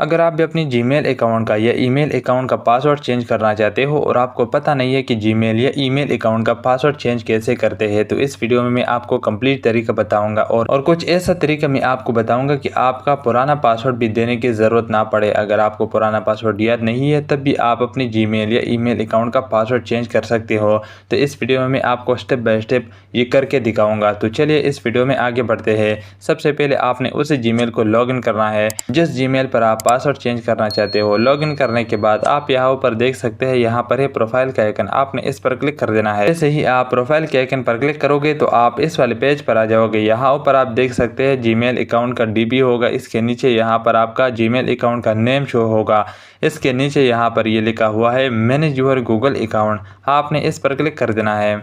अगर आप भी अपनी जीमेल अकाउंट का या ईमेल अकाउंट का पासवर्ड चेंज करना चाहते हो और आपको पता नहीं है कि जीमेल या ईमेल अकाउंट का पासवर्ड चेंज कैसे करते हैं, तो इस वीडियो में मैं आपको कंप्लीट तरीका बताऊंगा और कुछ ऐसा तरीका मैं आपको बताऊंगा कि आपका पुराना पासवर्ड भी देने की ज़रूरत ना पड़े। अगर आपको पुराना पासवर्ड याद नहीं है तब भी आप अपनी जीमेल या ईमेल अकाउंट का पासवर्ड चेंज कर सकते हो। तो इस वीडियो में मैं आपको स्टेप बाय स्टेप ये करके दिखाऊंगा। तो चलिए इस वीडियो में आगे बढ़ते हैं। सबसे पहले आपने उस जीमेल को लॉगिन करना है जिस जीमेल पर आप पासवर्ड चेंज करना चाहते हो। लॉगिन करने के बाद आप यहाँ ऊपर देख सकते हैं, यहाँ पर है प्रोफाइल का आइकन, आपने इस पर क्लिक कर देना है। जैसे ही आप प्रोफाइल के आइकन पर क्लिक करोगे तो आप इस वाले पेज पर आ जाओगे। यहाँ ऊपर आप देख सकते हैं जीमेल अकाउंट का डीपी होगा, इसके नीचे यहाँ पर आपका जीमेल अकाउंट का नेम शो होगा। इसके नीचे यहाँ पर ये लिखा हुआ है मैनेज योर गूगल अकाउंट, आपने इस पर क्लिक कर देना है।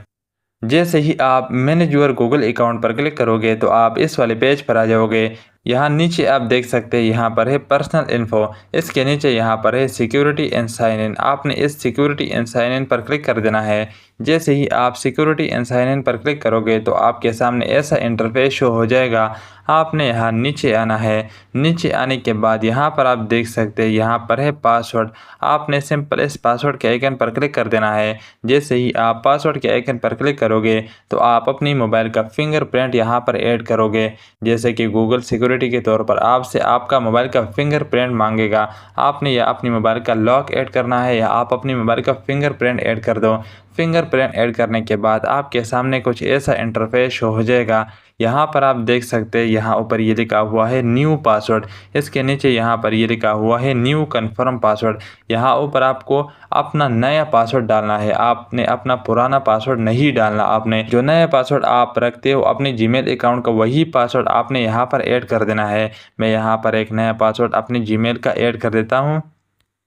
जैसे ही आप मैनेज योर गूगल अकाउंट पर क्लिक करोगे तो आप इस वाले पेज पर आ जाओगे। यहाँ नीचे आप देख सकते हैं, यहाँ पर है पर्सनल इन्फो, इसके नीचे यहाँ पर है सिक्योरिटी एंड साइन इन, आपने इस सिक्योरिटी एंड साइन इन पर क्लिक कर देना है। जैसे ही आप सिक्योरिटी एंड साइन इन पर क्लिक करोगे तो आपके सामने ऐसा इंटरफेस शो हो जाएगा। आपने यहाँ नीचे आना है। नीचे आने के बाद यहाँ पर आप देख सकते हैं, यहाँ पर है पासवर्ड, आपने सिंपल इस पासवर्ड के आइकन पर क्लिक कर देना है। जैसे ही आप पासवर्ड के आइकन पर क्लिक करोगे तो आप अपनी मोबाइल का फिंगरप्रिंट यहाँ पर ऐड करोगे। जैसे कि गूगल सिक्योरिटी के तौर पर आपसे आपका मोबाइल का फिंगरप्रिंट मांगेगा, आपने या अपनी मोबाइल का लॉक ऐड करना है या आप अपनी मोबाइल का फिंगरप्रिंट ऐड कर दो। फिंगरप्रिंट ऐड करने के बाद आपके सामने कुछ ऐसा इंटरफेस शो हो जाएगा। यहाँ पर आप देख सकते हैं, यहाँ ऊपर ये लिखा हुआ है न्यू पासवर्ड, इसके नीचे यहाँ पर ये लिखा हुआ है न्यू कन्फर्म पासवर्ड। यहाँ ऊपर आपको अपना नया पासवर्ड डालना है, आपने अपना पुराना पासवर्ड नहीं डालना। आपने जो नया पासवर्ड आप रखते हो अपने जीमेल अकाउंट का, वही पासवर्ड आपने यहाँ पर ऐड कर देना है। मैं यहाँ पर एक नया पासवर्ड अपने जीमेल का ऐड कर देता हूँ।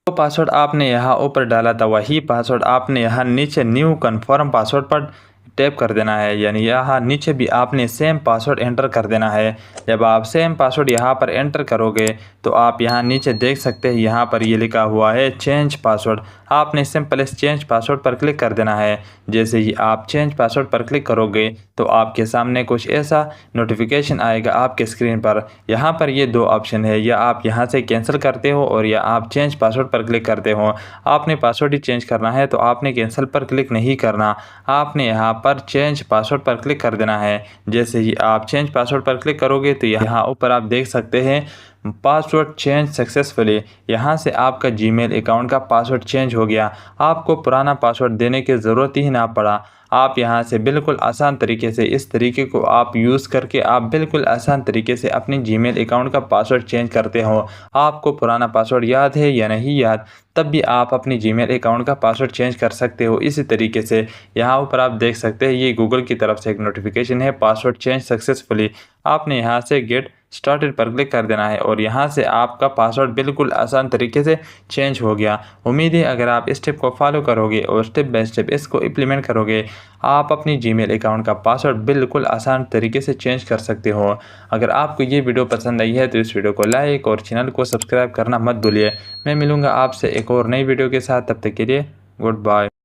जो पासवर्ड आपने यहाँ ऊपर डाला था वही पासवर्ड आपने यहाँ नीचे न्यू कन्फर्म पासवर्ड पर टैप कर देना है, यानी यहाँ नीचे भी आपने सेम पासवर्ड एंटर कर देना है। जब आप सेम पासवर्ड यहाँ पर एंटर करोगे तो आप यहाँ नीचे देख सकते हैं, यहाँ पर ये लिखा हुआ है चेंज पासवर्ड, आपने सिंपल इस चेंज पासवर्ड पर क्लिक कर देना है। जैसे ही आप चेंज पासवर्ड पर क्लिक करोगे तो आपके सामने कुछ ऐसा नोटिफिकेशन आएगा आपके स्क्रीन पर। यहाँ पर ये दो ऑप्शन है, या आप यहाँ से कैंसिल करते हो और या आप चेंज पासवर्ड पर क्लिक करते हो। आपने पासवर्ड ही चेंज करना है तो आपने कैंसिल पर क्लिक नहीं करना, आपने यहाँ पर चेंज पासवर्ड पर क्लिक कर देना है। जैसे ही आप चेंज पासवर्ड पर क्लिक करोगे तो यहाँ ऊपर आप देख सकते हैं पासवर्ड चेंज सक्सेसफुली, यहाँ से आपका जीमेल अकाउंट का पासवर्ड चेंज हो गया। आपको पुराना पासवर्ड देने की ज़रूरत ही ना पड़ा। आप यहाँ से बिल्कुल आसान तरीके से इस तरीके को आप यूज़ करके आप बिल्कुल आसान तरीके से अपने जीमेल अकाउंट का पासवर्ड चेंज करते हो। आपको पुराना पासवर्ड याद है या नहीं याद, तब भी आप अपनी जीमेल अकाउंट का पासवर्ड चेंज कर सकते हो इसी तरीके से। यहाँ ऊपर आप देख सकते हैं, ये गूगल की तरफ से एक नोटिफिकेशन है पासवर्ड चेंज सक्सेसफुली, आपने यहाँ से गेट स्टार्टेड पर क्लिक कर देना है और यहाँ से आपका पासवर्ड बिल्कुल आसान तरीके से चेंज हो गया। उम्मीद है अगर आप इस स्टेप को फॉलो करोगे और स्टेप बाय स्टेप इसको इम्प्लीमेंट करोगे, आप अपनी जीमेल अकाउंट का पासवर्ड बिल्कुल आसान तरीके से चेंज कर सकते हो। अगर आपको ये वीडियो पसंद आई है तो इस वीडियो को लाइक और चैनल को सब्सक्राइब करना मत भूलिए। मैं मिलूँगा आपसे एक और नई वीडियो के साथ, तब तक के लिए गुड बाय।